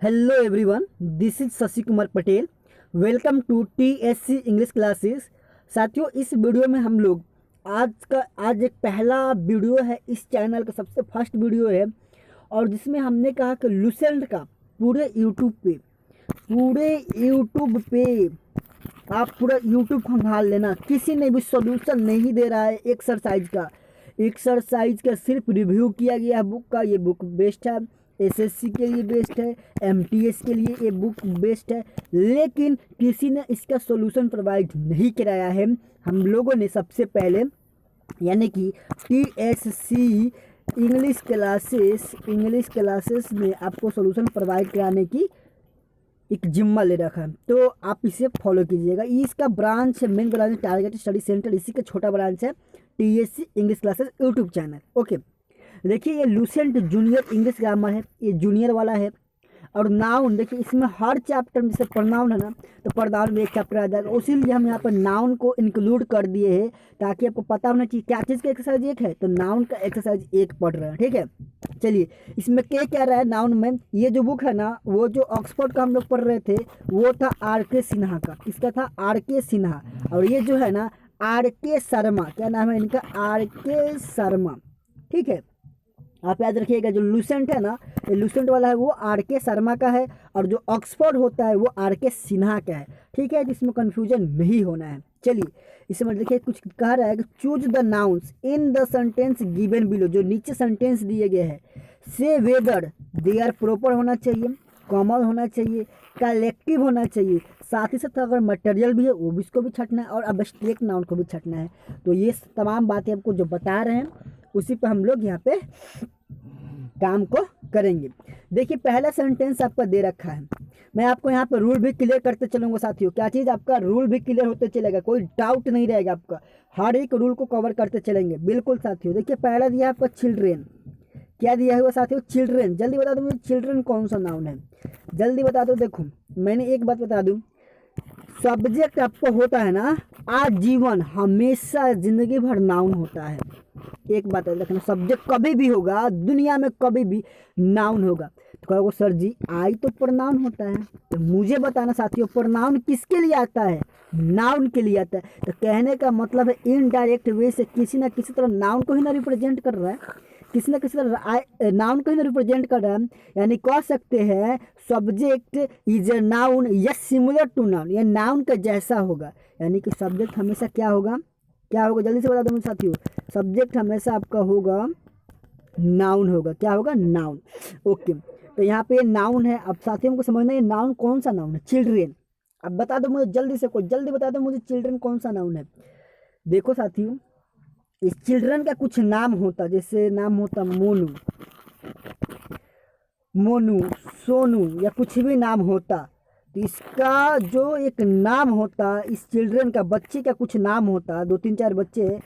Hello everyone, this is Shashi Kumar Patel. Welcome to TSC English classes. साथियों, इस video में हम लोग आज एक पहला वीडियो है, इस चैनल का सबसे फर्स्ट वीडियो है, और जिसमें हमने कहा कि लुसेंट का पूरे यूट्यूब पे आप पूरा यूट्यूब खंगाल लेना, किसी ने भी सॉल्यूशन नहीं दे रहा है एक्सरसाइज का सिर्फ रिव्यू किया गया बुक का। ये बुक बेस्ट है, एसएससी के लिए बेस्ट है, एमटीएस के लिए ये बुक बेस्ट है, लेकिन किसी ने इसका सॉल्यूशन प्रोवाइड नहीं कराया है। हम लोगों ने सबसे पहले यानी कि टीएससी इंग्लिश क्लासेस में आपको सॉल्यूशन प्रोवाइड कराने की एक जिम्मा ले रखा है, तो आप इसे फॉलो कीजिएगा। इसका ब्रांच है, main branch target study centre, इसी का छोटा ब्रांच है TSC English classes YouTube channel. Okay, देखिए ये लुसेंट जूनियर इंग्लिश ग्रामर है, ये जूनियर वाला है। और नाउन देखिए, इसमें हर चैप्टर में जैसे प्रनाउन है ना, तो प्रनाउन में एक चैप्टर आ जाएगा, इसीलिए हम यहाँ पर नाउन को इंक्लूड कर दिए हैं, ताकि आपको पता होना चाहिए क्या चीज़ का एक्सरसाइज एक है, तो नाउन का एक्सरसाइज एक पढ़ रहे हैं। ठीक है, चलिए इसमें क्या कह रहा है नाउन में। ये जो बुक है ना, वो जो ऑक्सफोर्ड का हम लोग पढ़ रहे थे वो था आर.के. सिन्हा का, इसका था आर.के. सिन्हा। और ये जो है ना आर.के. शर्मा, क्या नाम है इनका, आर.के. शर्मा। ठीक है, आप याद रखिएगा, जो लुसेंट है ना, ये लुसेंट वाला है वो आर.के. शर्मा का है, और जो ऑक्सफोर्ड होता है वो आर.के. सिन्हा का है। ठीक है, जिसमें कंफ्यूजन नहीं होना है। चलिए इसमें देखिए कुछ कह रहा है कि choose the nouns in the sentence given below, जो नीचे सेंटेंस दिए गए हैं, से वेदर दे आर प्रॉपर होना चाहिए, कॉमन होना चाहिए, कलेक्टिव होना चाहिए, साथ ही साथ अगर मटेरियल भी है वो भी इसको भी छटना है, और अब्स्ट्रैक्ट नाउन को भी छटना है। तो ये तमाम बातें आपको जो बता रहे हैं उसी पर हम लोग यहाँ पे काम को करेंगे। देखिए पहला सेंटेंस आपका दे रखा है, मैं आपको यहाँ पर रूल भी क्लियर करते चलूँगा साथियों। क्या चीज़, आपका रूल भी क्लियर होते चलेगा, कोई डाउट नहीं रहेगा आपका, हर एक रूल को कवर करते चलेंगे। बिल्कुल साथियों, देखिए पहला दिया आपका चिल्ड्रेन, क्या दिया हुआ साथियों, चिल्ड्रेन। जल्दी बता दो मुझे, चिल्ड्रेन कौन सा नाउन है, जल्दी बता दो। देखो मैंने एक बात बता दूँ, सब्जेक्ट आपको होता है ना आजीवन, हमेशा जिंदगी भर नाउन होता है। एक बात है देखना, सब्जेक्ट कभी भी होगा दुनिया में, कभी भी नाउन होगा। तो कहोगे सर जी आई तो प्रनाउन होता है, तो मुझे बताना साथियों प्रनाउन किसके लिए आता है, नाउन के लिए आता है। तो कहने का मतलब है इनडायरेक्ट वे से किसी ना किसी तरह नाउन को ही ना रिप्रेजेंट कर रहा है, किसी न किसी तरह नाउन को ही ना रिप्रेजेंट कर रहा है। यानी कह सकते हैं सब्जेक्ट इज ए नाउन या सिमिलर टू नाउन, यह नाउन का जैसा होगा। यानी कि सब्जेक्ट हमेशा क्या होगा, क्या होगा, जल्दी से बता दो मुझे साथियों, सब्जेक्ट हमेशा आपका होगा नाउन होगा, क्या होगा, नाउन। ओके, तो यहाँ पे नाउन है। अब साथियों को समझना है नाउन कौन सा नाउन है, चिल्ड्रेन। अब बता दो मुझे जल्दी से, कोई जल्दी बता दो मुझे चिल्ड्रेन कौन सा नाउन है। देखो साथियों, इस चिल्ड्रन का कुछ नाम होता, जैसे नाम होता मोनू, सोनू, या कुछ भी नाम होता, तो इसका जो एक नाम होता, इस चिल्ड्रन का बच्चे का कुछ नाम होता, 2 3 4 बच्चे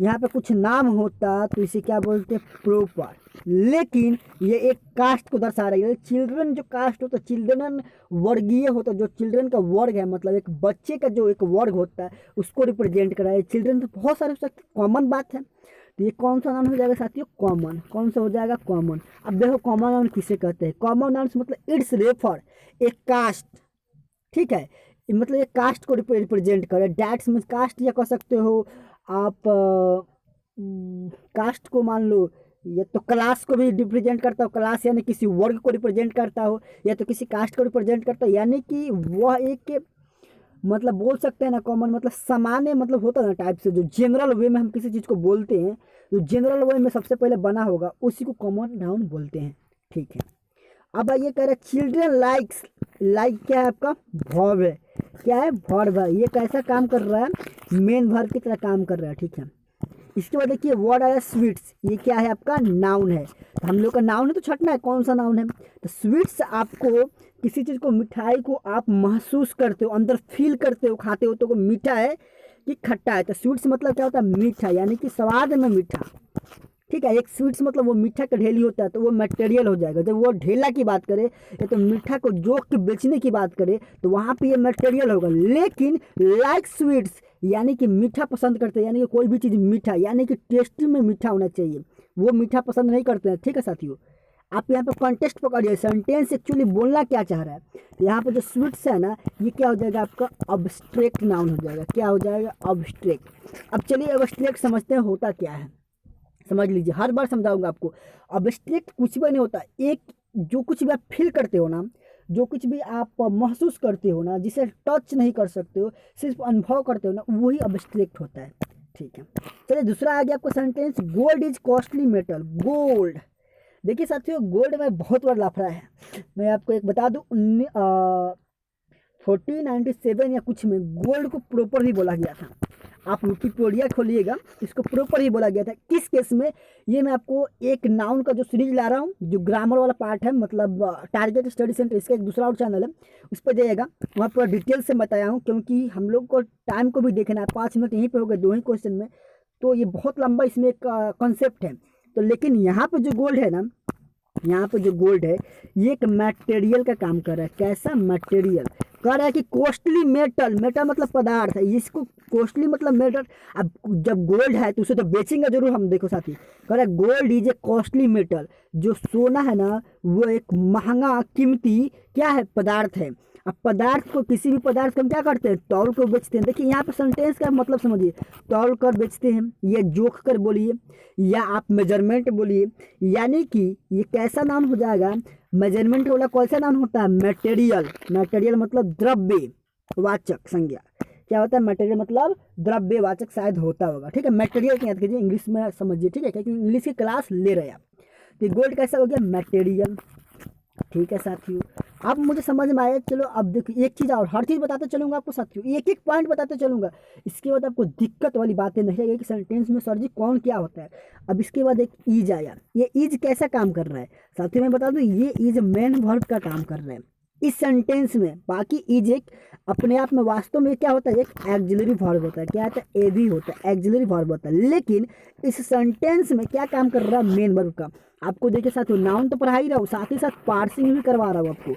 यहाँ पे कुछ नाम होता, तो इसे क्या बोलते हैं, प्रॉपर। लेकिन ये एक कास्ट को दर्शा रही है। चिल्ड्रन जो कास्ट होता है, चिल्ड्रन वर्गीय होता है, जो चिल्ड्रन का वर्ग है, मतलब एक बच्चे का जो एक वर्ग होता है उसको रिप्रेजेंट करा है। चिल्ड्रन तो बहुत सारे हो सकते, कॉमन बात है। तो ये कौन सा नाउन हो जाएगा साथियों, कॉमन। कौन सा हो जाएगा, कॉमन। अब देखो कॉमन नाउन किसे कहते हैं, कॉमन नाउन मतलब इट्स रेफर एक कास्ट। ठीक है, मतलब ये कास्ट को रिप्रेजेंट करे, डैट्स में कास्ट या कह सकते हो आप, कास्ट को मान लो, या तो क्लास को भी रिप्रेजेंट करता हो, क्लास यानी किसी वर्ग को रिप्रेजेंट करता हो, या तो किसी कास्ट को रिप्रेजेंट करता हो, यानी कि वह एक मतलब बोल सकते हैं ना, कॉमन मतलब सामान्य, मतलब होता है ना टाइप से, जो जनरल वे में हम किसी चीज़ को बोलते हैं, जो जनरल वे में सबसे पहले बना होगा उसी को कॉमन नाउन बोलते हैं। ठीक है, अब ये कह रहे हैं चिल्ड्रन लाइक्स, लाइक क्या है आपका, वर्ब है, क्या है, वर्ब है। ये कैसा काम कर रहा है, मेन वर्ब की तरह काम कर रहा है। ठीक है, इसके बाद देखिए वर्ड आया स्वीट्स, ये क्या है आपका, नाउन है। तो हम लोग का नाउन है तो छटना है कौन सा नाउन है, तो स्वीट्स आपको किसी चीज़ को, मिठाई को आप महसूस करते हो, अंदर फील करते हो, खाते हो तो वो मीठा है कि खट्टा है। तो स्वीट्स मतलब क्या होता है, मीठा, यानी कि स्वाद में मीठा। ठीक है, एक स्वीट्स मतलब वो मीठा का ढेली होता है, तो वो मटेरियल हो जाएगा। जब वो ढेला की बात करे या तो मीठा को जोक के बेचने की बात करे तो वहाँ पे ये मटेरियल होगा। लेकिन लाइक स्वीट्स यानी कि मीठा पसंद करते हैं, यानी कि कोई भी चीज़ मीठा, यानी कि टेस्टी में मीठा होना चाहिए, वो मीठा पसंद नहीं करते हैं। ठीक है साथियों, आप यहाँ पे कॉन्टेक्स्ट पकड़िए, सेंटेंस एक्चुअली बोलना क्या चाह रहा है। तो यहाँ पे जो स्वीट्स है ना, ये क्या हो जाएगा आपका अब्स्ट्रैक्ट नाउन हो जाएगा। क्या हो जाएगा? अब्स्ट्रैक्ट। अब चलिए अब्स्ट्रैक्ट समझते हैं होता क्या है, समझ लीजिए, हर बार समझाऊंगा आपको। अब्स्ट्रैक्ट कुछ भी नहीं होता, एक जो कुछ भी आप फील करते हो ना, जो कुछ भी आप महसूस करते हो ना, जिसे टच नहीं कर सकते हो, सिर्फ अनुभव करते हो ना, वही अब्स्ट्रैक्ट होता है। ठीक है, चलिए दूसरा आ गया आपको sentence, gold is costly metal. Gold, देखिए साथियों, गोल्ड में बहुत बड़ा लफड़ा है। मैं आपको एक बता दूं, 1497 या कुछ में गोल्ड को प्रॉपर ही बोला गया था। आप विकिपीडिया खोलिएगा, इसको प्रॉपर ही बोला गया था। किस केस में? ये मैं आपको एक नाउन का जो सीरीज ला रहा हूँ, जो ग्रामर वाला पार्ट है, मतलब टारगेट स्टडी सेंटर, इसका एक दूसरा और चैनल है, उस पर जाइएगा, वहाँ पर डिटेल से बताया हूँ, क्योंकि हम लोग को टाइम को भी देखना है। 5 मिनट यहीं पे हो गए 2 ही क्वेश्चन में, तो ये बहुत लंबा इसमें एक कॉन्सेप्ट है। तो लेकिन यहाँ पर जो गोल्ड है ना, यहाँ पे जो गोल्ड है, ये एक मटेरियल का काम कर रहा है। कैसा मटेरियल? कह रहा है कि कॉस्टली मेटल, मेटल मतलब पदार्थ है, इसको कॉस्टली मतलब मेटल। अब जब गोल्ड है तो उसे तो बेचेंगे जरूर हम। देखो साथी, कह रहा है gold is a costly metal. जो सोना है ना, वो एक महंगा कीमती क्या है? पदार्थ है। अब पदार्थ को, किसी भी पदार्थ को हम क्या करते हैं? तौल कर बेचते हैं। देखिए यहाँ पे सेंटेंस का मतलब समझिए, तौल कर बेचते हैं, या जोख कर बोलिए, या आप मेजरमेंट बोलिए। यानी कि ये कैसा नाम हो जाएगा? मेजरमेंट वाला कौन सा नाम होता है? मटेरियल। मटेरियल मतलब द्रव्य वाचक संज्ञा। क्या होता है? मटेरियल मतलब द्रव्यवाचक शायद होता होगा। ठीक है, मटेरियल की याद कीजिए, इंग्लिश में समझिए। ठीक है, क्योंकि इंग्लिश की क्लास ले रहे हैं आप। तो गोल्ड कैसा हो गया? मटेरियल। ठीक है साथियों, अब मुझे समझ में आया। चलो अब देखिए एक चीज़ और, हर चीज़ बताते चलूंगा आपको साथियों, एक एक पॉइंट बताते चलूंगा। इसके बाद आपको दिक्कत वाली बातें नहीं रहेगी कि सेंटेंस में सर जी कौन क्या होता है। अब इसके बाद एक ईज आया, ये ईज कैसा काम कर रहा है साथियों, मैं बता दूं, ये ईज मेन वर्ब का काम कर रहा है इस सेंटेंस में। बाकी ईज एक अपने आप में वास्तव में क्या होता है? एक एक्सिलरी वर्ब होता है। क्या होता है? एवी होता है, एक्सिलरी वर्ब होता है। लेकिन इस सेंटेंस में क्या काम कर रहा है? मेन वर्ब का। आपको देखिए साथियों, नाउन तो पढ़ा ही रहा हूँ, साथ ही साथ पार्सिंग भी करवा रहा हूँ आपको।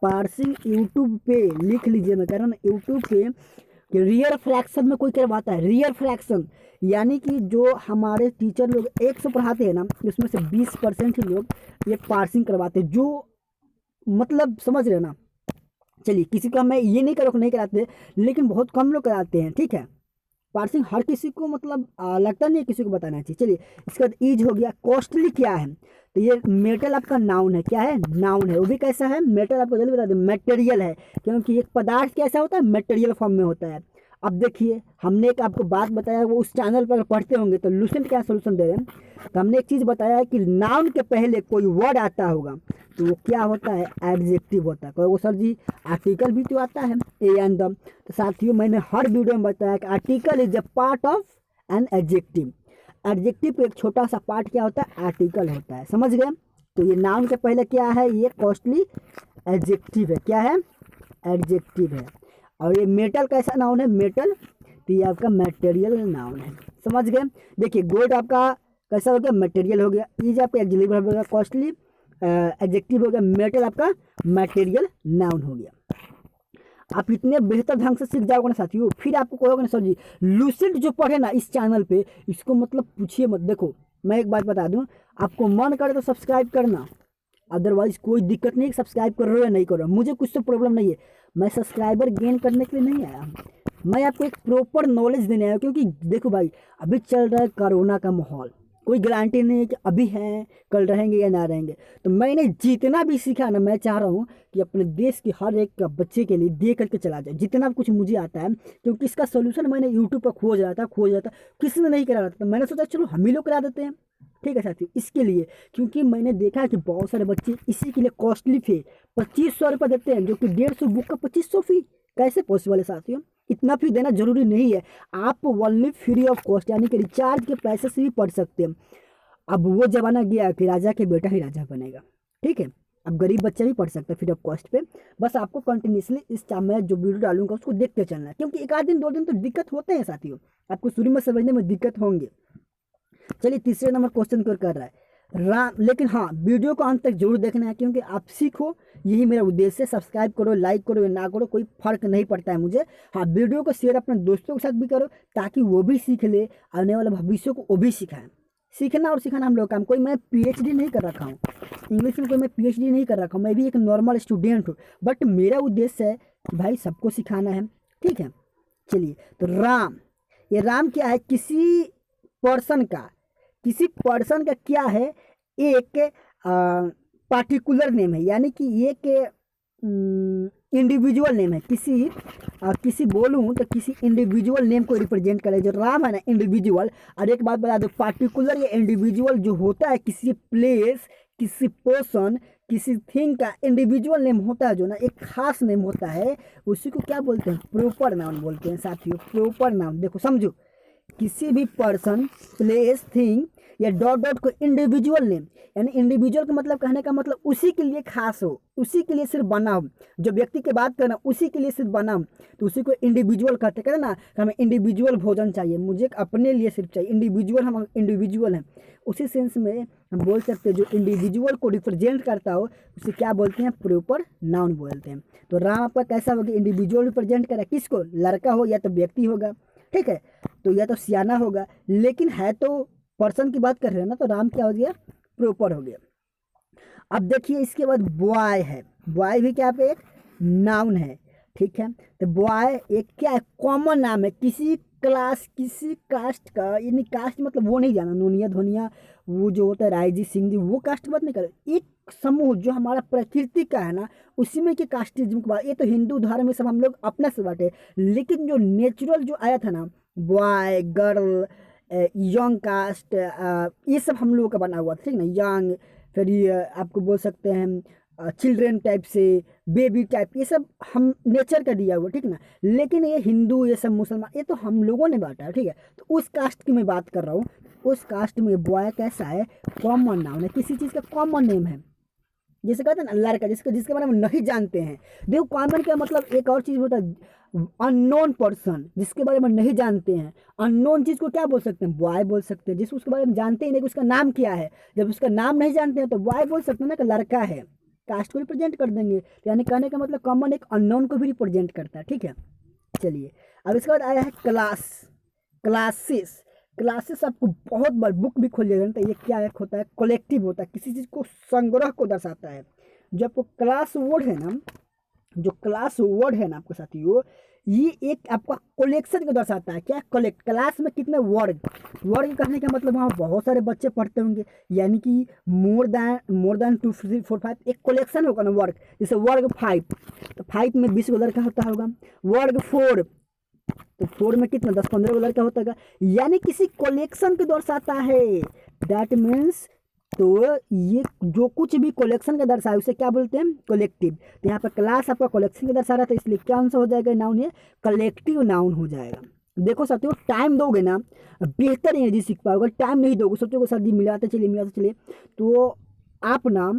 पार्सिंग यूट्यूब पे लिख लीजिए, मैं कह रहा हूँ ना यूट्यूब पे, कि रियर फ्रैक्शन में कोई करवाता है। रियर फ्रैक्शन यानी कि जो हमारे टीचर लोग 100 पढ़ाते हैं ना, उसमें से 20% ही लोग ये पार्सिंग करवाते हैं। जो मतलब समझ रहे हो ना। चलिए, किसी का मैं ये नहीं करो कि नहीं कराते, लेकिन बहुत कम लोग कराते हैं। ठीक है, पार्सिंग हर किसी को मतलब लगता नहीं है किसी को बताना चाहिए। चलिए, इसके बाद ईज हो गया। कॉस्टली क्या है? तो ये मेटल आपका नाउन है। क्या है? नाउन है। वो भी कैसा है? मेटल। आपको जल्दी बता दें, मटेरियल है, क्योंकि एक पदार्थ कैसा होता है? मटेरियल फॉर्म में होता है। अब देखिए, हमने एक आपको बात बताया, वो उस चैनल पर पढ़ते होंगे तो लूसेंट क्या सोल्यूशन दे रहे हैं। तो हमने एक चीज़ बताया है कि नाउन के पहले कोई वर्ड आता होगा तो वो क्या होता है? एडजेक्टिव होता है। कहोगे सर जी आर्टिकल भी तो आता है, ए एंड द। तो साथियों, मैंने हर वीडियो में बताया कि article is a part of an adjective. Adjective का एक छोटा सा पार्ट क्या होता है? आर्टिकल होता है। समझ गए? तो ये नाउन के पहले क्या है? ये कॉस्टली एडजेक्टिव है। क्या है? एडजेक्टिव है। और ये मेटल कैसा नाउन है? मेटल। तो ये आपका मटेरियल नाउन है। समझ गए? देखिए, गोल्ड आपका कैसा हो गया? मटेरियल हो गया। ईज आपका एक्सिलरी वर्ब हो गया, कॉस्टली एडजेक्टिव हो गया, मेटल आपका मटेरियल नाउन हो गया। आप इतने बेहतर ढंग से सीख जाओगे ना साथियों, फिर आपको कहोगे ना सर जी लूसेंट जो पढ़े ना इस चैनल पे, इसको मतलब पूछिए मत। देखो, मैं एक बात बता दूं, आपको मन करे तो सब्सक्राइब करना, अदरवाइज कोई दिक्कत नहीं। सब्सक्राइब कर रहे हो या नहीं कर रहे हो, मुझे कुछ तो प्रॉब्लम नहीं है। मैं सब्सक्राइबर गेन करने के लिए नहीं आया हूँ, मैं आपको एक प्रॉपर नॉलेज देने आया हूँ। क्योंकि देखो भाई, अभी चल रहा है कोरोना का माहौल, कोई गारंटी नहीं है कि अभी हैं कल रहेंगे या ना रहेंगे। तो मैंने जितना भी सीखा ना, मैं चाह रहा हूँ कि अपने देश के हर एक बच्चे के लिए दे करके चला जाए जितना कुछ मुझे आता है। क्योंकि इसका सोल्यूशन मैंने यूट्यूब पर खोज रहा था, किसी ने नहीं करा रहा था, तो मैंने सोचा चलो हम ही लोग करा देते हैं। ठीक है साथियों, इसके लिए, क्योंकि मैंने देखा है कि बहुत सारे बच्चे इसी के लिए कॉस्टली फी 2500 रुपये देते हैं, जो कि 150 बुक का 2500 फी कैसे पॉसिबल है साथियों? इतना फी देना जरूरी नहीं है। आप ओनली फ्री ऑफ कॉस्ट यानी कि रिचार्ज के पैसे से भी पढ़ सकते हैं। अब वो जमाना गया कि राजा के बेटा ही राजा बनेगा। ठीक है, अब गरीब बच्चा भी पढ़ सकता है फ्री ऑफ कॉस्ट पे। बस आपको कंटिन्यूसली इस मैं जो वीडियो डालूंगा उसको देखते चलना है, क्योंकि एक आध दिन 2 दिन तो दिक्कत होते हैं साथियों, आपको शुरू में समझने में दिक्कत होंगे। चलिए, तीसरे नंबर क्वेश्चन कर रहा है राम। लेकिन हाँ, वीडियो को अंत तक जरूर देखना है, क्योंकि आप सीखो, यही मेरा उद्देश्य है। सब्सक्राइब करो, लाइक करो या ना करो, कोई फर्क नहीं पड़ता है मुझे। हाँ, वीडियो को शेयर अपने दोस्तों के साथ भी करो, ताकि वो भी सीख ले, आने वाले भविष्य को वो भी सिखाएं। सीखना और सिखाना हम लोग काम। कोई मैं पीएचडी नहीं कर रखा हूँ इंग्लिश में, कोई मैं पीएचडी नहीं कर रखा हूँ, मैं भी एक नॉर्मल स्टूडेंट हूँ, बट मेरा उद्देश्य है कि भाई सबको सिखाना है, ठीक है। चलिए, तो राम, ये राम क्या है, पर्सन का किसी पर्सन का क्या है, एक पार्टिकुलर नेम है, यानी कि एक इंडिविजुअल नेम है। किसी बोलूँ तो किसी इंडिविजुअल नेम को रिप्रेजेंट करे। जो राम है ना, इंडिविजुअल। और एक बात बता दो, पार्टिकुलर या इंडिविजुअल जो होता है किसी प्लेस, किसी पर्सन, किसी थिंग का इंडिविजुअल नेम होता है, जो ना एक खास नेम होता है, उसी को क्या बोलते हैं, प्रॉपर नाउन बोलते हैं साथियों। प्रॉपर नाउन, देखो समझो, किसी भी पर्सन, प्लेस, थिंग या डॉट डॉट को इंडिविजुअल नेम, यानी इंडिविजुअल का मतलब, कहने का मतलब उसी के लिए खास हो, उसी के लिए सिर्फ बना हो। जो व्यक्ति की बात करना उसी के लिए सिर्फ बना हो, तो उसी को इंडिविजुअल कहते हैं ना। हमें इंडिविजुअल भोजन चाहिए, मुझे अपने लिए सिर्फ चाहिए, इंडिविजुअल, हम इंडिविजुअल हैं। उसी सेंस में हम बोल सकते हैं जो इंडिविजुअल को रिप्रेजेंट करता हो उसे क्या बोलते हैं, प्रॉपर नाउन बोलते हैं। तो राम आपका कैसा होगा, इंडिविजुअल रिप्रेजेंट करे, किसको, लड़का हो या तो व्यक्ति होगा, ठीक है, तो या तो सियाना होगा, लेकिन है तो पर्सन की बात कर रहे हैं ना, तो राम क्या हो गया, प्रॉपर हो गया। अब देखिए इसके बाद बॉय है, बॉय भी क्या पे एक नाउन है, ठीक है। तो बॉय एक क्या है, कॉमन नाम है किसी क्लास, किसी कास्ट का, यानी कास्ट मतलब वो नहीं जाना, नोनिया धोनिया वो जो होता है, राय जी सिंह जी, वो कास्ट बात नहीं कर, एक समूह जो हमारा प्रकृति का है ना, उसी में के कास्टिज्म की बात। ये तो हिंदू धर्म में सब हम लोग अपना से बांटे, लेकिन जो नेचुरल जो आया था ना, बॉय, गर्ल, यंग कास्ट, ये सब हम लोगों का बना हुआ था, ठीक ना, यंग, फिर ये आपको बोल सकते हैं चिल्ड्रेन टाइप से, बेबी टाइप, ये सब हम नेचर का दिया हुआ, ठीक ना। लेकिन ये हिंदू, ये सब मुसलमान, ये तो हम लोगों ने बांटा है, ठीक है। तो उस कास्ट की मैं बात कर रहा हूँ, उस कास्ट में बॉय कैसा है, कॉमन नाउन है, किसी चीज़ का कॉमन नेम है। जैसे कहते हैं ना लड़का, जिसके बारे में नहीं जानते हैं। देखो कॉमन का मतलब एक और चीज़ होता है, अननोन पर्सन, जिसके बारे में नहीं जानते हैं। अननोन चीज़ को क्या बोल सकते हैं, बॉय बोल सकते हैं। जिस उसके बारे में जानते ही नहीं कि उसका नाम क्या है, जब उसका नाम नहीं जानते हैं तो बॉय बोल सकते हैं ना कि लड़का है, कास्ट को रिप्रेजेंट कर देंगे। तो यानी कहने का मतलब कॉमन एक अननोन को भी रिप्रेजेंट करता है, ठीक है। चलिए, अब इसके बाद आया है क्लास, क्लासेस। क्लासेस आपको बहुत बार बुक भी खोलिएगा ना, तो ये क्या एक होता है, कलेक्टिव होता है, किसी चीज़ को संग्रह को दर्शाता है। जो आपको क्लास वर्ड है ना, जो क्लास वर्ड है ना आपके साथियों, ये एक आपका कलेक्शन को दर्शाता है। क्या, कलेक्ट, क्लास में कितने वर्ग, वर्ग कहने का मतलब वहाँ बहुत सारे बच्चे पढ़ते होंगे, यानी कि मोर देन 2 3 4 5 एक कलेक्शन होगा ना वर्ग। जैसे वर्ग 5, तो 5 में 20 को लड़का होता होगा। वर्ग 4, तो 4 में कितना 10-15 को लड़का होता होगा, यानी किसी कलेक्शन को दर्शाता है। दैट मीन्स, तो ये जो कुछ भी कलेक्शन का दर्शाए उसे क्या बोलते हैं, कलेक्टिव। तो यहाँ पर क्लास आपका कलेक्शन का दर्शा रहा था, इसलिए क्या आंसर हो जाएगा, नाउन है, कलेक्टिव नाउन हो जाएगा। देखो साथियों, टाइम दोगे ना बेहतर एनर्जी सीख पाओगे, टाइम नहीं दोगे सोचोगे सर जी मिलाते चलिए, तो आप ना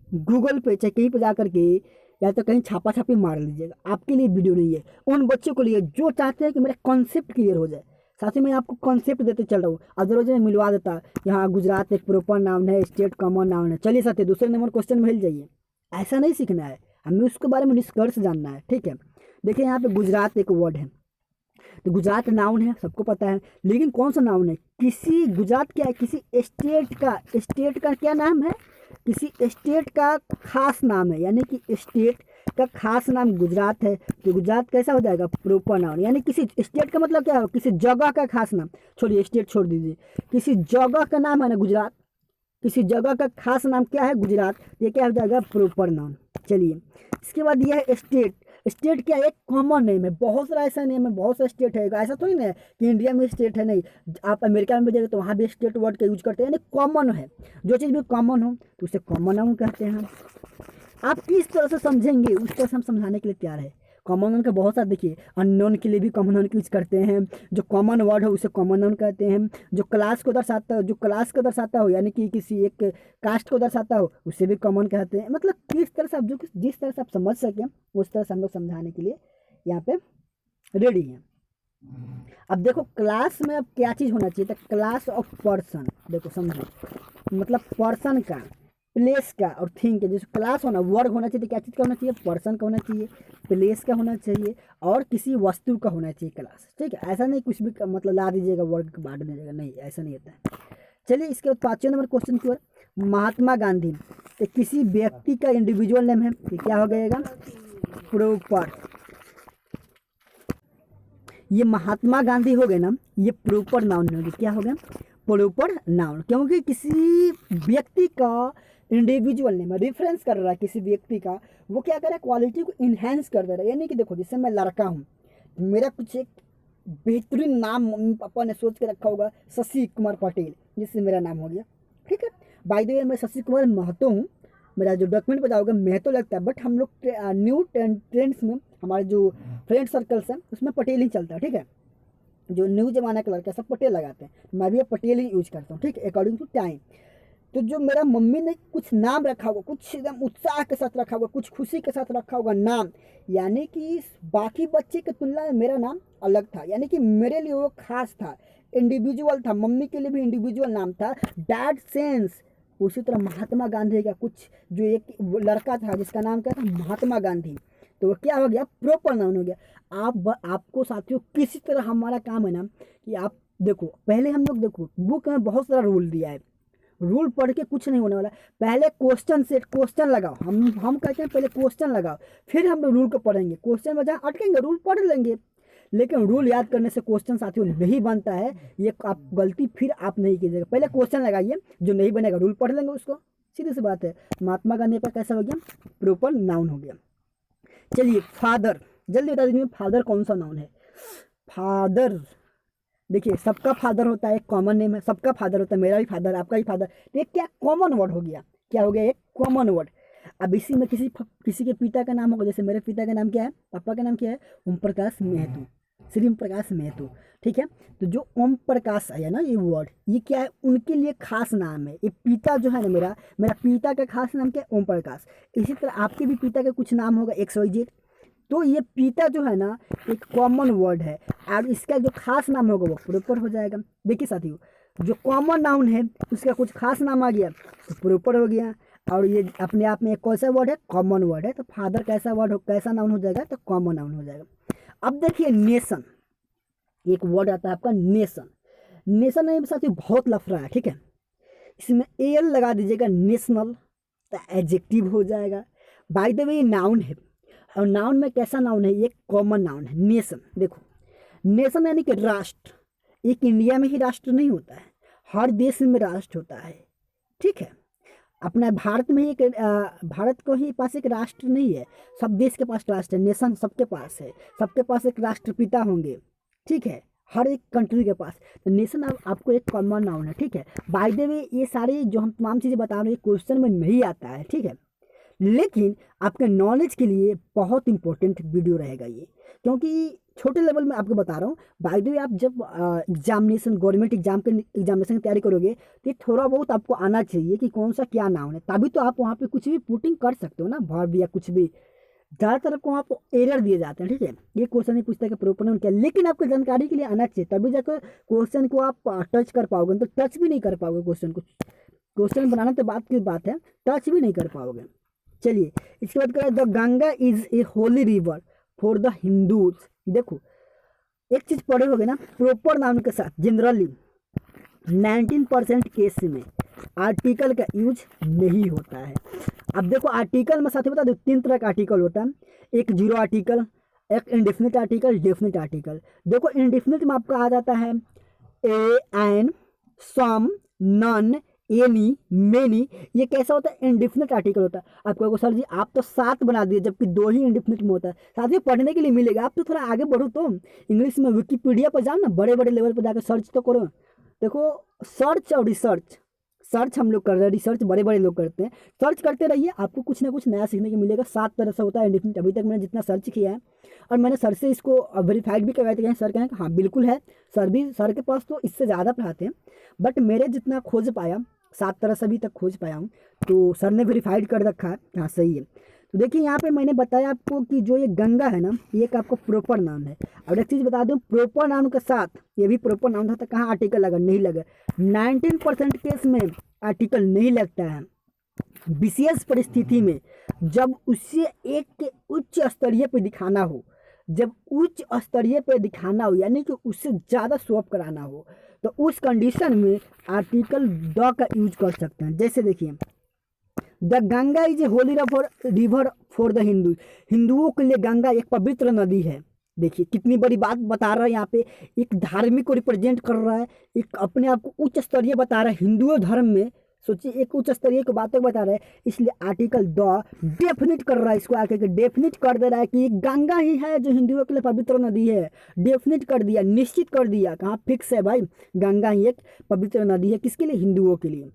गूगल पे चाहे कहीं पर जा करके या तो कहीं छापा छापी मार लीजिएगा। आपके लिए वीडियो नहीं है, उन बच्चों के लिए जो चाहते हैं कि मेरा कॉन्सेप्ट क्लियर हो जाए। साथ ही मैं आपको कॉन्सेप्ट देते चल रहा हूँ, अदरवाइज मैं मिलवा देता। यहाँ गुजरात एक प्रॉपर नाउन है, स्टेट कॉमन नाउन है। चलिए साथी, दूसरे नंबर क्वेश्चन में मिल जाइए। ऐसा नहीं सीखना है, हमें उसके बारे में निष्कर्ष जानना है, ठीक है। देखिए यहाँ पे गुजरात एक वर्ड है, तो गुजरात नाउन है, सबको पता है, लेकिन कौन सा नाउन है, किसी गुजरात क्या है, किसी स्टेट का क्या नाम है, किसी स्टेट का खास नाम है, यानी कि स्टेट का खास नाम गुजरात है। तो गुजरात कैसा हो जाएगा, प्रॉपर नाउन। यानी किसी स्टेट का मतलब क्या है, किसी जगह का खास नाम, छोड़िए स्टेट छोड़ दीजिए, किसी जगह का नाम है ना गुजरात, किसी जगह का खास नाम क्या है, गुजरात, ये क्या हो जाएगा, प्रॉपर नाउन। चलिए, इसके बाद यह है स्टेट। स्टेट क्या है, एक कॉमन नेम है, बहुत सारा ऐसा नेम है, बहुत सारा स्टेट है। ऐसा थोड़ी ना है कि इंडिया में स्टेट है, नहीं, आप अमेरिका में जाएंगे तो वहाँ भी स्टेट वर्ड का यूज करते हैं, यानी कॉमन है। जो चीज़ भी कॉमन हो तो उसे कॉमन नाउन कहते हैं। आप किस तरह से समझेंगे उस तरह से हम समझाने के लिए तैयार है। कॉमन नाउन का बहुत सारा, देखिए अननोन के लिए भी कॉमन नाउन यूज करते हैं। जो कॉमन वर्ड है उसे कॉमन नाउन कहते हैं। जो क्लास को दर्शाता हो, यानी कि किसी एक कास्ट को दर्शाता हो, उसे भी कॉमन कहते हैं। मतलब किस तरह से आप जिस तरह से आप समझ सकें उस तरह से हम लोग समझाने के लिए यहाँ पे रेडी हैं। अब देखो क्लास में अब क्या चीज़ होना चाहिए, तो क्लास ऑफ पर्सन, देखो समझो, मतलब पर्सन का, प्लेस का और थिंग का। जैसे क्लास होना, वर्ग होना चाहिए, तो क्या चीज़ का होना चाहिए, पर्सन का होना चाहिए, प्लेस का होना चाहिए और किसी वस्तु का होना चाहिए क्लास, ठीक है। ऐसा नहीं कुछ भी मतलब ला दीजिएगा वर्ग बांट दीजिएगा, नहीं, ऐसा नहीं होता है। चलिए इसके बाद 5वें नंबर क्वेश्चन की ओर। महात्मा गांधी तो किसी व्यक्ति का इंडिविजुअल नेम है, तो क्या हो गएगा? प्रॉपर। ये महात्मा गांधी हो गए ना, ये प्रॉपर नाउन होगी। क्या हो गया? प्रॉपर नाउन, क्योंकि किसी व्यक्ति का इंडिविजुअल नेम रेफरेंस कर रहा है किसी व्यक्ति का, वो क्या कर रहा है? क्वालिटी को इन्हेंस कर दे रहा है। यानी कि देखो, जैसे मैं लड़का हूँ, मेरा कुछ एक बेहतरीन नाम मम्मी पापा ने सोच के रखा होगा, शशि कुमार पटेल, जिससे मेरा नाम हो गया। ठीक है, बाय द वे मैं शशि कुमार महतो हूँ, मेरा जो डॉक्यूमेंट पर जाओगे महतो लगता है, बट हम लोग न्यू ट्रेंड्स में हमारे जो फ्रेंड सर्कल्स हैं उसमें पटेल ही चलता है। ठीक है, जो न्यू जमाना का लड़का सब पटेल लगाते हैं, मैं भी अब पटेल ही यूज करता हूँ। ठीक है, अकॉर्डिंग टू टाइम। तो जो मेरा मम्मी ने कुछ नाम रखा होगा, कुछ एकदम उत्साह के साथ रखा होगा, कुछ खुशी के साथ रखा होगा नाम, यानी कि बाकी बच्चे की तुलना में मेरा नाम अलग था, यानी कि मेरे लिए वो खास था, इंडिविजुअल था। मम्मी के लिए भी इंडिविजुअल नाम था, दैट सेंस। उसी तरह महात्मा गांधी का कुछ जो एक लड़का था जिसका नाम क्या था? महात्मा गांधी, तो वो क्या हो गया? प्रॉपर नाउन हो गया। आपको साथियों किसी तरह हमारा काम है ना कि आप देखो, पहले हम लोग देखो बुक में बहुत सारा रूल दिया है, रूल पढ़ के कुछ नहीं होने वाला। पहले क्वेश्चन सेट, क्वेश्चन लगाओ। हम कहते हैं पहले क्वेश्चन लगाओ, फिर हम रूल को पढ़ेंगे। क्वेश्चन में जहाँ अटकेंगे रूल पढ़ लेंगे, लेकिन रूल याद करने से क्वेश्चन साथियों नहीं बनता है। ये आप गलती फिर आप नहीं कीजिएगा। पहले क्वेश्चन लगाइए, जो नहीं बनेगा रूल पढ़ लेंगे उसको, सीधी सी बात है। महात्मा गांधी पर कैसा हो गया? प्रॉपर नाउन हो गया। चलिए फादर, जल्दी बता दीजिए फादर कौन सा नाउन है? फादर, देखिए सबका फादर होता है, एक कॉमन नेम है, सबका फादर होता है, मेरा भी फादर, आपका भी फादर। ये क्या कॉमन वर्ड हो गया? क्या हो गया? एक कॉमन वर्ड। अब इसी में किसी के पिता का नाम होगा, जैसे मेरे पिता का नाम क्या है, पापा का नाम क्या है? ओम प्रकाश महतो, श्री ओम प्रकाश महतो। ठीक है, तो जो ओम प्रकाश है ना ये वर्ड, ये क्या है? उनके लिए खास नाम है। ये पिता जो है ना, मेरा पिता का खास नाम क्या है? ओम प्रकाश। इसी तरह आपके भी पिता का कुछ नाम होगा, XYZ। तो ये पिता जो है ना एक कॉमन वर्ड है, और इसका जो खास नाम होगा वो प्रॉपर हो जाएगा। देखिए साथियों, जो कॉमन नाउन है उसका कुछ खास नाम आ गया तो प्रॉपर हो गया, और ये अपने आप में एक कौन वर्ड है? कॉमन वर्ड है। तो फादर कैसा वर्ड हो, कैसा नाउन हो जाएगा? तो कॉमन नाउन हो जाएगा। अब देखिए नेशन, एक वर्ड आता है आपका नेशन। नेशन में साथियों बहुत लफड़ा है। ठीक है, इसमें एल लगा दीजिएगा, नेशनल, तो एडजेक्टिव हो जाएगा। बाय द वे नाउन है, और नाउन में कैसा नाउन है? ये कॉमन नाउन है, नेशन। देखो नेशन यानी कि राष्ट्र। एक इंडिया में ही राष्ट्र नहीं होता है, हर देश में राष्ट्र होता है। ठीक है, अपना भारत में ही एक भारत को ही पास एक राष्ट्र नहीं है, सब देश के पास राष्ट्र है। नेशन सबके पास है, सबके पास एक राष्ट्रपिता होंगे। ठीक है, हर एक कंट्री के पास। तो नेशन आपको एक कॉमन नाउन है। ठीक है, बाय द वे ये सारे जो हम तमाम चीज़ें बता रहे हैं क्वेश्चन में नहीं आता है। ठीक है, लेकिन आपके नॉलेज के लिए बहुत इंपॉर्टेंट वीडियो रहेगा ये, क्योंकि छोटे लेवल में आपको बता रहा हूँ। बाय द वे आप जब एग्जामिनेशन, गवर्नमेंट एग्जामिनेशन की तैयारी करोगे तो ये थोड़ा बहुत आपको आना चाहिए कि कौन सा क्या नाउन है, तभी तो आप वहाँ पे कुछ भी पुटिंग कर सकते हो ना, वर्ब या कुछ भी। ज़्यादातर आपको वहाँ पर एरर दिए जाते हैं। ठीक है, ये क्वेश्चन नहीं पूछता कि प्रॉपर नाउन क्या, लेकिन आपको जानकारी के लिए आना चाहिए, तभी जाकर क्वेश्चन को आप टच कर पाओगे। तो टच भी नहीं कर पाओगे क्वेश्चन को, क्वेश्चन बनाना तो बात की बात है, टच भी नहीं कर पाओगे। चलिए इसके बाद करें, the Ganga is a Holi river for the Hindus. देखो एक चीज पढ़े होगे ना, प्रॉपर नाउन के साथ जनरली 19% केस में आर्टिकल का यूज नहीं होता है। अब देखो आर्टिकल में साथ ही बता दो, 3 तरह का आर्टिकल होता है, एक जीरो आर्टिकल, एक इंडेफिनिट आर्टिकल, डेफिनिट आर्टिकल। देखो इंडेफिनिट में आपका आ जाता है ए, एन, सम, नन, एनी, मेनी। ये कैसा होता है? इंडेफिनिट आर्टिकल होता है। आपको सर जी आप तो 7 बना दिए, जबकि 2 ही इंडेफिनिट में होता है। साथ ही पढ़ने के लिए मिलेगा, आप तो थोड़ा आगे बढ़ो, तो इंग्लिश में विकिपीडिया पर जाओ ना, बड़े बड़े लेवल पर जाकर सर्च तो करो। देखो सर्च और रिसर्च, सर्च हम लोग कर रहे हैं, रिसर्च बड़े बड़े लोग करते हैं। सर्च करते रहिए, आपको कुछ ना कुछ नया सीखने को मिलेगा। 7 तरह से होता है इंडेफिनिट। अभी तक मैंने जितना सर्च किया है, और मैंने सर से इसको वेरीफाइड भी करवाए थे, सर कहें हाँ बिल्कुल है। सर के पास तो इससे ज़्यादा पढ़ाते हैं, बट मेरे जितना खोज पाया 7 तरह से अभी तक खोज पाया हूँ, तो सर ने वेरीफाइड कर रखा है, हाँ सही है। तो देखिए यहाँ पे मैंने बताया आपको कि जो ये गंगा है ना, ये एक आपको प्रॉपर नाउन है। और एक चीज़ बता दूँ, प्रॉपर नाउन के साथ ये भी प्रॉपर नाउन था, तो कहाँ आर्टिकल लगा? नहीं लगा। 19% केस में आर्टिकल नहीं लगता है। विशेष परिस्थिति में जब उसे एक के उच्च स्तरीय पे दिखाना हो, जब उच्च स्तरीय पे दिखाना हो, यानी कि उससे ज़्यादा शो ऑफ कराना हो, तो उस कंडीशन में आर्टिकल द का यूज कर सकते हैं। जैसे देखिए, the Ganga is a Holi river for the Hindu, हिंदुओं के लिए गंगा एक पवित्र नदी है। देखिए कितनी बड़ी बात बता रहा है यहाँ पे, एक धार्मिक को रिप्रेजेंट कर रहा है, एक अपने आप को उच्च स्तरीय बता रहा है हिंदू धर्म में। सोचिए एक उच्च स्तरीय की बातों को बता रहा है, इसलिए आर्टिकल द डेफिनेट कर रहा है, इसको आके के डेफिनेट कर दे रहा है कि ये गंगा ही है जो हिंदुओं के लिए पवित्र नदी है। डेफिनेट कर दिया, निश्चित कर दिया, कहाँ फिक्स है भाई, गंगा ही एक पवित्र नदी है, किसके लिए, हिंदुओं के लिए।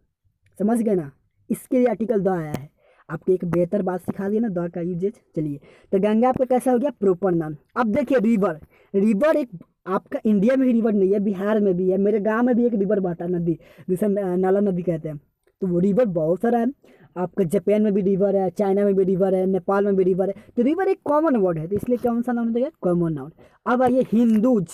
समझ गए ना, इसके लिए आर्टिकल द आया है। आपको एक बेहतर बात सिखा दिया ना द का यूजेज। चलिए, तो गंगा आपका कैसा हो गया, प्रॉपर नाम। अब देखिए रिवर, रिवर एक आपका इंडिया में ही रिवर नहीं है, बिहार में भी है, मेरे गांव में भी एक रिवर बहता है, नदी जिसे नाला नदी कहते हैं। तो वो रिवर बहुत सारा है, आपका जापान में भी रिवर है, चाइना में भी रिवर है, नेपाल में भी रिवर है। तो रिवर एक कॉमन वर्ड है, तो इसलिए कौन सा नाम हो जाएगा, कॉमन नाउन। अब आइए हिंदूज,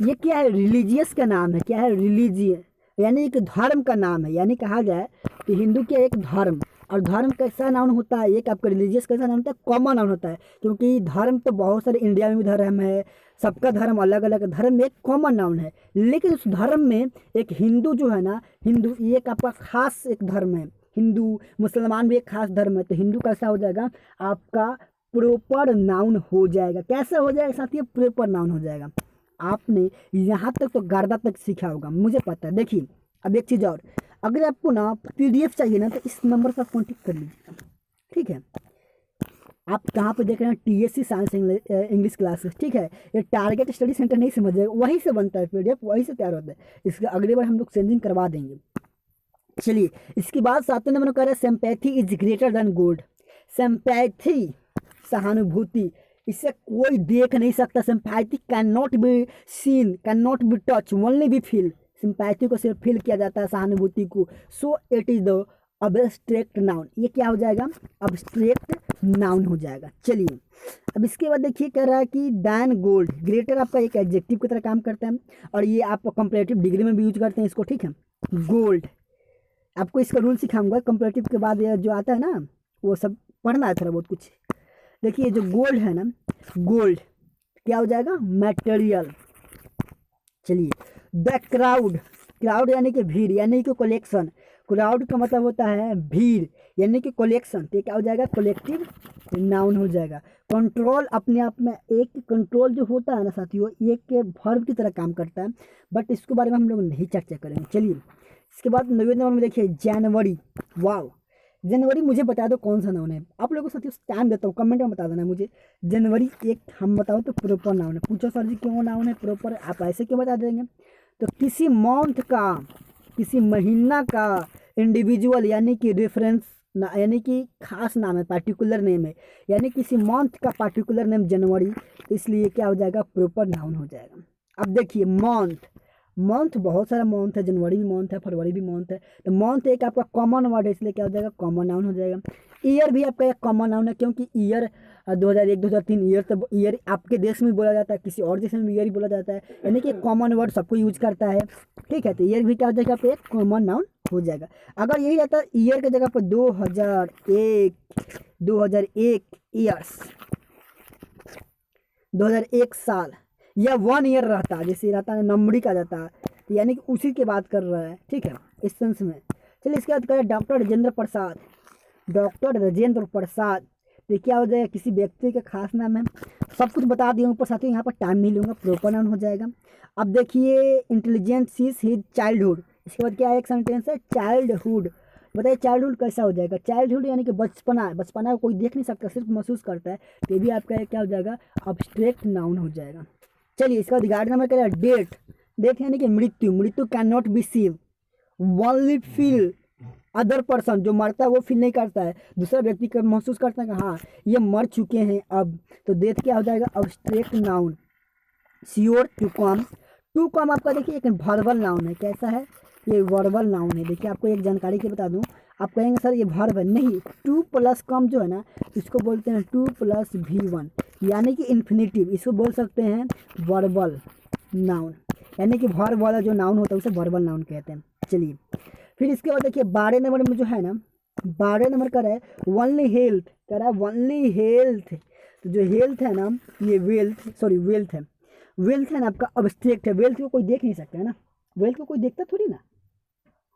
ये क्या है, रिलीजियस का नाम है। क्या है, रिलीजियस यानी एक धर्म का नाम है। यानी कहा जाए कि हिंदू क्या एक धर्म, और धर्म कैसा नाउन होता है, एक आपका रिलीजियस कैसा नाउन होता है, कॉमन नाउन होता है। क्योंकि धर्म तो बहुत सारे, इंडिया में भी धर्म है, सबका धर्म अलग अलग, धर्म में एक कॉमन नाउन है। लेकिन उस धर्म में एक हिंदू जो है ना, हिंदू ये एक आपका खास एक धर्म है। हिंदू मुसलमान भी एक खास धर्म है। तो हिंदू कैसा हो जाएगा, आपका प्रॉपर नाउन हो जाएगा। कैसे हो जाएगा साथियों, प्रॉपर नाउन हो जाएगा। आपने यहाँ तक तो गर्दा तक सीखा होगा, मुझे पता है। देखिए अब एक चीज़ और, अगर आपको ना पीडीएफ चाहिए ना, तो इस नंबर पर कॉन्टेक्ट कर लीजिएगा, ठीक है। आप कहाँ पे देख रहे हैं, टीएससी साइंस इंग्लिश क्लासेस, ठीक है। ये टारगेट स्टडी सेंटर नहीं समझिएगा, वहीं से बनता है पीडीएफ, वहीं से तैयार होता है। इसके अगली बार हम लोग चेंजिंग करवा देंगे। चलिए, इसके बाद 7वें नंबर कह रहे हैं sympathy is greater than gold. Sympathy, सहानुभूति, इसे कोई देख नहीं सकता। Sympathy can not be seen, can not be touch, only be feel. Sympathy को सिर्फ फील किया जाता है, सहानुभूति को। So it is the abstract noun. ये क्या हो जाएगा, अब्स्ट्रैक्ट नाउन हो जाएगा। चलिए, अब इसके बाद देखिए कह रहा है कि दैन गोल्ड, ग्रेटर आपका एक एडजेक्टिव की तरह काम करता है, और ये आप कंपैरेटिव डिग्री में भी यूज करते हैं इसको, ठीक है। गोल्ड, आपको इसका रूल सिखाऊंगा, कंपैरेटिव के बाद ये जो आता है ना, वो सब पढ़ना है थोड़ा बहुत कुछ। देखिए जो गोल्ड है ना, गोल्ड क्या हो जाएगा, मटेरियल। चलिए, द क्राउड, क्राउड यानी कि भीड़, यानी कि कलेक्शन। क्राउड का मतलब होता है भीड़, यानी कि कलेक्शन। तो क्या हो जाएगा, कलेक्टिव नाउन हो जाएगा। कंट्रोल, अपने आप में एक कंट्रोल जो होता है ना साथियों, एक वर्ब की तरह काम करता है, बट इसके बारे में हम लोग नहीं चर्चा करेंगे। चलिए, इसके बाद 9वें नंबर में देखिए जनवरी। वाव, जनवरी मुझे बता दो कौन सा नाउन है। आप लोगों को साथियों टाइम देता हूँ, कमेंट में बता देना मुझे। जनवरी एक हम बताओ तो प्रॉपर नाउन है। पूछो सर जी क्यों नाउन है प्रॉपर, आप ऐसे क्यों बता देंगे। तो किसी मंथ का, किसी महीना का इंडिविजुअल यानी कि रेफरेंस, यानी कि खास नाम है, पार्टिकुलर नेम है, यानी किसी मंथ का पार्टिकुलर नेम जनवरी, इसलिए क्या हो जाएगा, प्रॉपर नाउन हो जाएगा। अब देखिए मंथ, मंथ बहुत सारा मंथ है, जनवरी भी मंथ है, फरवरी भी मंथ है। तो मंथ एक आपका कॉमन वर्ड है, इसलिए क्या हो जाएगा, कॉमन नाउन हो जाएगा। ईयर भी आपका एक कॉमन नाउन है, क्योंकि ईयर 2001 2003 ईयर, तो ईयर आपके देश में बोला जाता है, किसी और देश में भी ईयर ही बोला जाता है, यानी कि कॉमन वर्ड सबको यूज करता है, ठीक है। तो ईयर भी क्या हो जाएगा, पे एक कॉमन नाउन हो जाएगा। अगर यही रहता है ईयर की जगह पर 2001 ईयर्स, 2001 साल, या 1 ईयर रहता, जैसे रहता है नंबरी का जाता है, तो यानी कि उसी की बात कर रहा है, ठीक है, इस सेंस में। चलिए, इसके बाद करें डॉक्टर राजेंद्र प्रसाद। डॉक्टर राजेंद्र प्रसाद, तो क्या हो जाएगा, किसी व्यक्ति का खास नाम है। सब कुछ बता दिया ऊपर साथियों, यहाँ पर टाइम नहीं लूँगा, प्रॉपर नाउन हो जाएगा। अब देखिए इंटेलिजेंट सीज हिज चाइल्डहुड, इसके बाद क्या एक सेंटेंस है, चाइल्डहुड। बताइए चाइल्डहुड कैसा हो जाएगा, चाइल्डहुड यानी कि बचपना, बचपना को कोई देख नहीं सकता, सिर्फ महसूस करता है, तो ये भी आपका क्या हो जाएगा, अब्स्ट्रैक्ट नाउन हो जाएगा। चलिए, इसका 11 नंबर क्या है, डेट। डेट यानी कि मृत्यु, मृत्यु can not be seen, only feel. Other person, जो मरता है वो फील नहीं करता है, दूसरा व्यक्ति का महसूस करता है कि हाँ ये मर चुके हैं अब। तो डेथ क्या हो जाएगा, abstract noun. Sure to come, to come आपका देखिए एक वर्बल नाउन है। कैसा है, ये वर्बल नाउन है। देखिए आपको एक जानकारी के बता दूं, आप कहेंगे सर ये वर्ब है, नहीं, 2 प्लस कम जो है ना, इसको बोलते हैं 2 + V1, यानी कि इन्फिनेटिव, इसको बोल सकते हैं वर्बल नाउन, यानी कि वर्ब वाला जो नाउन होता है उसे वर्बल नाउन कहते हैं। चलिए, फिर इसके बाद देखिए 12 नंबर में जो है ना, 12 नंबर का है ओनली हेल्थ, कह रहा है ओनली हेल्थ। तो जो हेल्थ है ना, ये वेल्थ, सॉरी वेल्थ है, वेल्थ है ना आपका अब्स्ट्रैक्ट है, वेल्थ को कोई देख नहीं सकता है ना, वेल्थ को कोई देखता थोड़ी ना,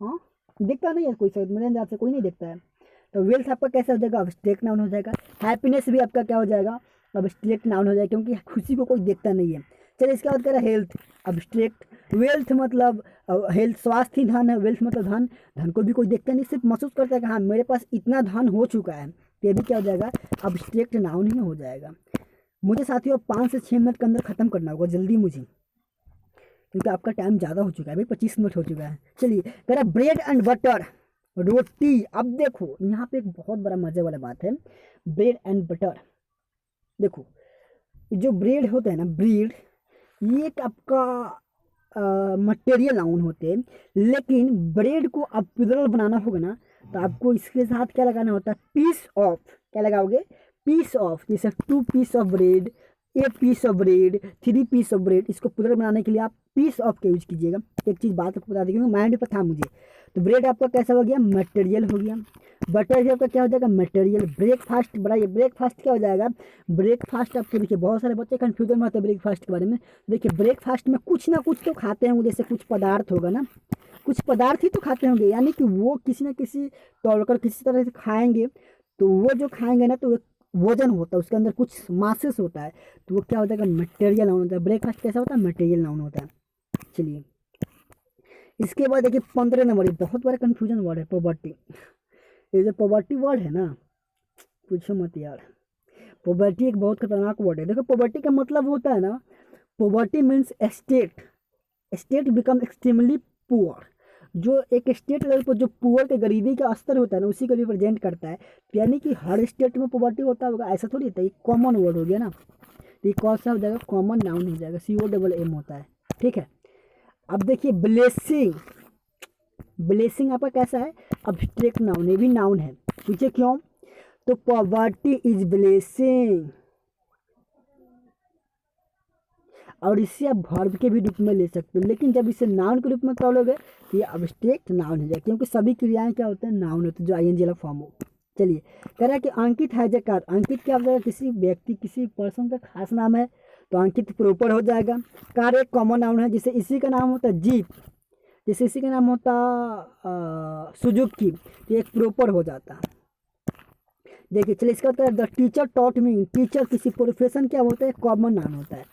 हाँ देखता नहीं है कोई, शायद मेरे अंदाज से कोई नहीं देखता है। तो वेल्थ आपका कैसा हो जाएगा, अब्स्ट्रैक्ट नाउन हो जाएगा। हैप्पीनेस भी आपका क्या हो जाएगा, अब्स्ट्रैक्ट नाउन हो जाएगा, क्योंकि खुशी को कोई देखता नहीं है। चलिए इसके बाद करें हेल्थ, अब्स्ट्रैक्ट। वेल्थ मतलब हेल्थ स्वास्थ्य ही धन है, वेल्थ मतलब धन, धन को भी कोई देखता नहीं, सिर्फ महसूस करता है कि हाँ मेरे पास इतना धन हो चुका है, तो ये भी क्या हो जाएगा, अब्स्ट्रैक्ट नाउन ही हो जाएगा। मुझे साथियों 5 से 6 मिनट के अंदर ख़त्म करना होगा, जल्दी मुझे, क्योंकि आपका टाइम ज़्यादा हो चुका है, अभी 25 मिनट हो चुका है। चलिए कह रहा ब्रेड एंड बटर, रोटी। अब देखो यहाँ पे एक बहुत बड़ा मज़े वाला बात है, ब्रेड एंड बटर। देखो जो ब्रेड होता है ना, ब्रेड ये एक आपका मटेरियल नाउन होते हैं, लेकिन ब्रेड को आप प्लुरल बनाना होगा ना, तो आपको इसके साथ क्या लगाना होता है, पीस ऑफ। क्या लगाओगे, पीस ऑफ। जैसे 2 piece of bread, a piece of bread, 3 piece of bread, इसको प्लुरल बनाने के लिए आप पीस ऑफ का यूज कीजिएगा। एक चीज़ बात आपको बता दी, क्योंकि माइंड पर था मुझे। तो ब्रेड आपका कैसा हो गया, मटेरियल हो गया। बटर भी आपका क्या हो जाएगा, मटेरियल। ब्रेकफास्ट बढ़ाइए, ब्रेकफास्ट क्या हो जाएगा, ब्रेकफास्ट आपको देखिए बहुत सारे बच्चे कन्फ्यूजन में आते हैं ब्रेकफास्ट के बारे में। देखिए ब्रेकफास्ट में कुछ ना कुछ तो खाते होंगे, जैसे कुछ पदार्थ होगा ना, कुछ पदार्थ ही तो खाते होंगे, यानी कि वो किसी न किसी तौर पर किसी तरह से खाएंगे, तो वो जो खाएंगे ना तो वजन होता है, उसके अंदर कुछ मासेस होता है, तो वो क्या हो जाएगा, मटेरियल नाउन होता है। ब्रेकफास्ट कैसा होता है, मटेरियल नाउन होता है। चलिए इसके बाद देखिए 15 नंबर, ये बहुत बड़ा कन्फ्यूजन वर्ड है, पॉवर्टी। ये जो पॉवर्टी वर्ड है ना, पूछो मत यार, पॉवर्टी एक बहुत खतरनाक वर्ड है। देखो पॉवर्टी का मतलब होता है ना, poverty means state, state become extremely poor. जो एक स्टेट लेवल पर जो पुअर के गरीबी का स्तर होता है ना, उसी को रिप्रेजेंट करता है। तो यानी कि हर स्टेट में पॉवर्टी होता होगा, ऐसा थोड़ी होता है, ये कॉमन वर्ड हो गया ना, तो ये कौन सा हो जाएगा, कॉमन नाउन हो जाएगा, COMM होता है, ठीक है। अब देखिए ब्लेसिंग, ब्लेसिंग आपका कैसा है, अब्स्ट्रैक्ट नाउन, ये भी नाउन है। पूछे क्यों, तो पॉवर्टी इज ब्लेसिंग, और इससे आप वर्ब के भी रूप में ले सकते हो, लेकिन जब इसे नाउन के रूप में तोलोगे तो ये अब्स्ट्रैक्ट नाउन हो जाए, क्योंकि सभी क्रियाएं क्या होते हैं, नाउन होते हैं, जो ING वाला फॉर्म हो। चलिए कह रहा है कि अंकित हैज ए कार, अंकित क्या हो जाएगा, किसी व्यक्ति किसी पर्सन का खास नाम है, तो अंकित प्रॉपर हो जाएगा। कार एक कॉमन नाउन है, जैसे इसी का नाम होता है जीप, जैसे इसी का नाम होता सुजुकी, तो एक प्रॉपर हो जाता है। देखिए चलिए इसका होता है the teacher taught me, teacher किसी प्रोफेशन क्या होता है, कॉमन नाउन होता है,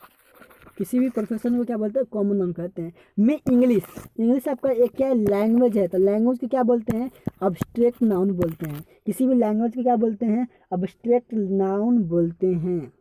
किसी भी प्रोफेशन को क्या बोलते हैं, कॉमन नाउन कहते हैं। मैं इंग्लिश, इंग्लिश आपका एक क्या है, लैंग्वेज है, तो लैंग्वेज को क्या बोलते हैं, अब्स्ट्रैक्ट नाउन बोलते हैं। किसी भी लैंग्वेज को क्या बोलते हैं, अब्स्ट्रैक्ट नाउन बोलते हैं।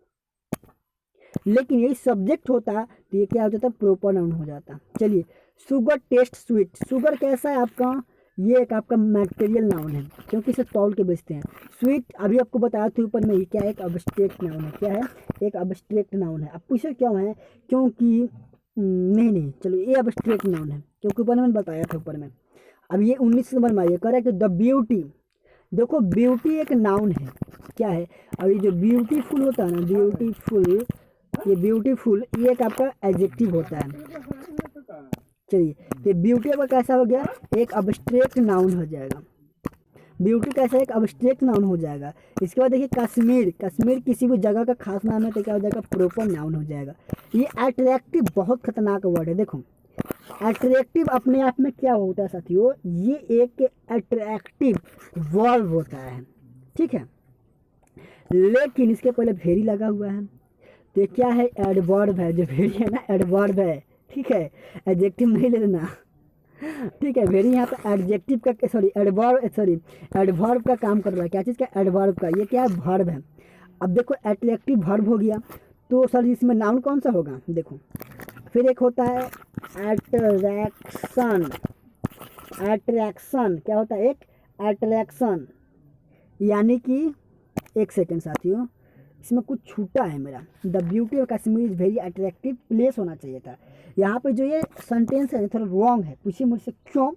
लेकिन यही सब्जेक्ट होता तो ये क्या हो जाता, प्रॉपर नाउन हो जाता। चलिए शुगर टेस्ट स्वीट, शुगर कैसा है आपका, ये एक आपका मटेरियल नाउन है, क्योंकि इसे तौल के बेचते हैं। स्वीट अभी आपको बताया था ऊपर में, ये क्या है, एक अब्स्ट्रैक्ट नाउन है। क्या है, एक अब्स्ट्रैक्ट नाउन है। अब पूछे क्यों है, क्योंकि नहीं चलो ये अब्स्ट्रैक्ट नाउन है, क्योंकि ऊपर मैंने बताया था ऊपर में। अब ये 19 नंबर में आइए, करेक्ट, द ब्यूटी। देखो ब्यूटी एक नाउन है, क्या है, और ये जो ब्यूटीफुल होता है ना, ब्यूटीफुल, ये ब्यूटीफुल ये एक आपका एडजेक्टिव होता है। चलिए ये ब्यूटी का कैसा हो गया, एक अब्स्ट्रैक्ट नाउन हो जाएगा। ब्यूटी कैसा, एक अब्स्ट्रैक्ट नाउन हो जाएगा। इसके बाद देखिए कश्मीर, कश्मीर किसी भी जगह का खास नाम है, तो क्या हो जाएगा, प्रॉपर नाउन हो जाएगा। ये अट्रैक्टिव बहुत खतरनाक वर्ड है। देखो अट्रैक्टिव अपने आप में क्या होता है साथियों, ये एक अट्रैक्टिव वर्ब होता है, ठीक है, लेकिन इसके पहले भेरी लगा हुआ है, तो ये क्या है, एडवर्ब है। जो भेरी है ना, एडवर्ब है, ठीक है, एडजेक्टिव नहीं ले लेना, ठीक है। भेरी यहाँ पे एडजेक्टिव का एडवर्ब का काम कर रहा है। क्या चीज़ का, एडवर्ब का। ये क्या है, वर्ब है। अब देखो एट्रैक्टिव वर्ब हो गया, तो सर इसमें नाउन कौन सा होगा, देखो फिर एक होता है अट्रैक्शन, अट्रैक्शन क्या होता है, एक अट्रैक्शन, यानी कि एक सेकेंड साथियों, इसमें कुछ छूटा है मेरा। The beauty of Kashmir is very attractive place होना चाहिए था। यहाँ पे जो ये सेंटेंस है थोड़ा रॉन्ग है, पूछिए मुझसे क्यों,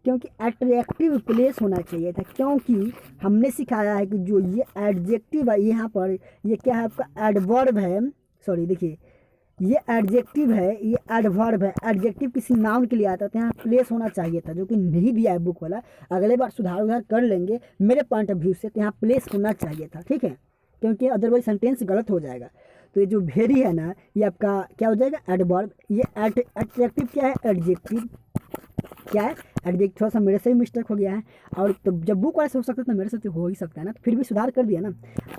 क्योंकि अट्रैक्टिव प्लेस होना चाहिए था, क्योंकि हमने सिखाया है कि जो ये एडजेक्टिव है यहाँ पर, ये क्या है आपका एडवर्ब है, सॉरी देखिए ये एडजेक्टिव है, ये एडवर्ब है। एडजेक्टिव किसी नाउन के लिए आता था, यहाँ प्लेस होना चाहिए था, जो कि नहीं दिया है बुक वाला। अगले बार सुधार कर लेंगे मेरे पॉइंट ऑफ व्यू से, तो यहाँ प्लेस होना चाहिए था, ठीक है, क्योंकि अदरवाइज सेंटेंस गलत हो जाएगा। तो ये जो वेरी है ना, ये आपका क्या हो जाएगा, एडवर्ब। ये एट्रैक्टिव क्या है, एडजेक्टिव। क्या है, एडजेक्टिव। थोड़ा सा मेरे से भी मिस्टेक हो गया है, और तो जब बुक वाले से हो सकता है तो मेरे से तो हो ही सकता है ना, तो फिर भी सुधार कर दिया ना।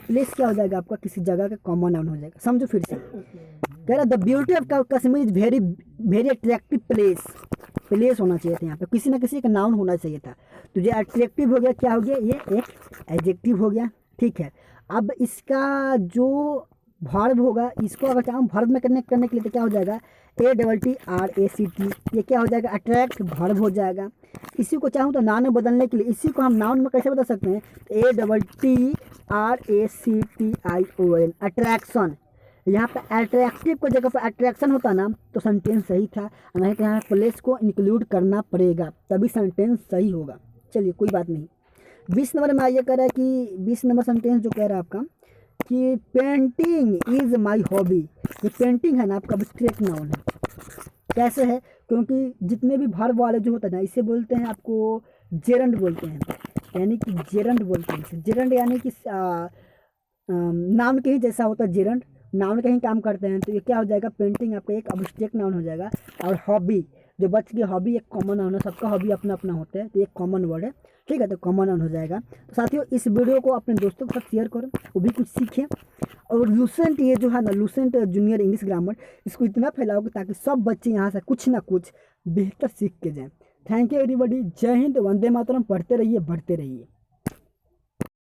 प्लेस क्या हो जाएगा आपका, किसी जगह का कॉमन नाउन हो जाएगा। समझो फिर से, कह रहा the beauty of Kashmir is very very attractive place. Place होना चाहिए था यहाँ पे, किसी ना किसी का नाउन होना चाहिए था। तो ये अट्रैक्टिव हो गया, क्या हो गया, ये एक एडजेक्टिव हो गया। ठीक है, अब इसका जो वर्ब होगा, इसको अगर चाहूँ वर्ब में करने के लिए तो क्या हो जाएगा, ATTRACT। ये क्या हो जाएगा, अट्रैक्ट वर्ब हो जाएगा। इसी को चाहूँ तो नाउन में बदलने के लिए, इसी को हम नाउन में कैसे बदल सकते हैं, ATTRACTION, अट्रैक्शन। यहाँ पे अट्रैक्टिव को जगह पर अट्रैक्शन होता ना तो सेंटेंस सही था, नहीं तो यहाँ प्लेस को इंक्लूड करना पड़ेगा, तभी सेंटेंस सही होगा। चलिए कोई बात नहीं। 20 नंबर में आइए, कह रहा है कि 20 नंबर सेंटेंस जो कह रहा है आपका कि पेंटिंग इज़ माई हॉबी। ये पेंटिंग है ना आपका एब्स्ट्रैक्ट नाउन है। कैसे है, क्योंकि जितने भी वर्ब वाले जो होते हैं ना, इसे बोलते हैं आपको जेरंड बोलते हैं, यानी कि जेरंड बोलते हैं। जेरंड यानी कि नाउन के ही जैसा होता है जेरंड, नाउन का ही काम करते हैं। तो ये क्या हो जाएगा, पेंटिंग आपका एक एब्स्ट्रैक्ट नाउन हो जाएगा। और हॉबी जो बच गई, हॉबी एक कॉमन नाउन है, सबका हॉबी अपना अपना होता है, तो एक कॉमन वर्ड है। ठीक है, तो कॉमन नाउन हो जाएगा। तो साथियों इस वीडियो को अपने दोस्तों के साथ शेयर करो, वो भी कुछ सीखें। और लूसेंट ये जो है ना, लूसेंट जूनियर इंग्लिश ग्रामर, इसको इतना फैलाओगे ताकि सब बच्चे यहाँ से कुछ ना कुछ बेहतर सीख के जाएँ। थैंक यू एवरीबॉडी, जय हिंद, वंदे मातरम। पढ़ते रहिए, बढ़ते रहिए।